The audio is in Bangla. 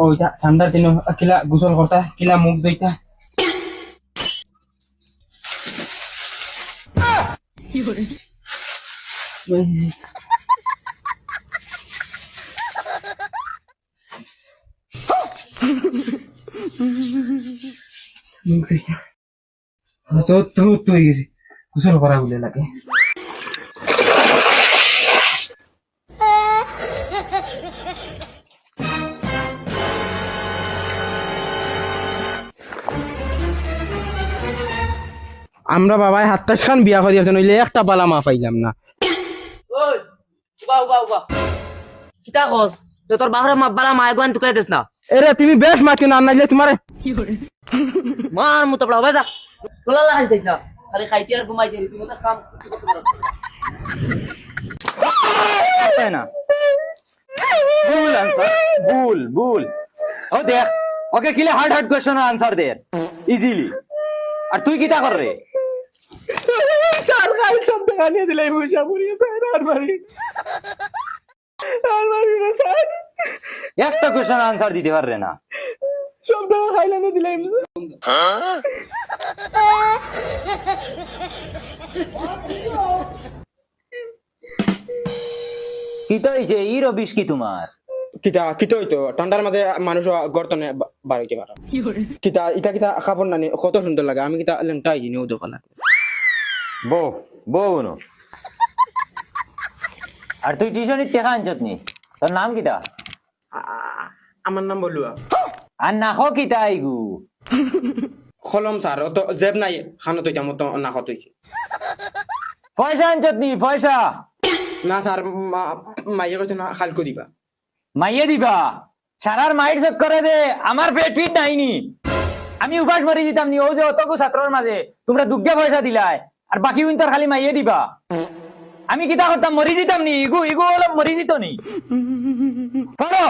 ওইটা ঠান্ডার দিন কিলা গোসল করতা কিলা মুখ ধুইতা গোসল করা বলে লাগে আমরা বাবাই 27 খান বিয়া করিয়াছেন নইলে একটা বালা মা পাইলাম না। ওই উবা উবা উবা কিতা কস তো তোর বাহরে বালা মায় গোয়ান তুকাই দেস না এরে তুমি বেশ মাতি না নাইলে তোমারে মার মুত পড়া হবে যা তোলা লাগাই যাইস না খালি খাইতে আর ঘুমাই যাই তুমি তো কাম है ना भूल आंसर भूल भूल ओ देख ओके किले hard hard question answer they easily और तू किता कर रे স্যার খাই সব দেখানিয়ে দিলাই পয়সা পুরিয়ে স্যার আর মারি না স্যার একটা क्वेश्चन आंसर দিতে পাররে না সব টাকা খাইলাম দিলাই কিতা হইছে ই রবিশ কি তোমার কিতা কিতা হইতো ঠান্ডার মাঝে মানুষ গর্তনে বার হইতে পারে কিতা ইটা কিতা খাবার নানি কত সুন্দর লাগে আমি কিতা লেংটাই জিনিও দোকান বো বো নো আর তুই টিউশনের টাকা আনছত নি তোর নাম কিতা আমার নাম বলুয়া আর নাখো কিতা আইগু খলম স্যার তো জেব নাই খানো তো তেমন তো না কত হইছে পয়সা আনছত নি পয়সা না স্যার মাইয়ে কইতো না খালকো দিবা মাইয়ে দিবা সারার মাইট চেক করে দে আমার পেট ফিট নাইনি আমি উপাস মারি দিতাম নি ও যে অতকু ছাত্রর মাঝে তোমরা দুগ্গা পয়সা দিলাই আর বাকি উইন্টার খালি মাইয়ে দিবা আমি কিতা করতাম মরি দিতাম নি ইগু ইগু হলো মরি দিত নি পড়ো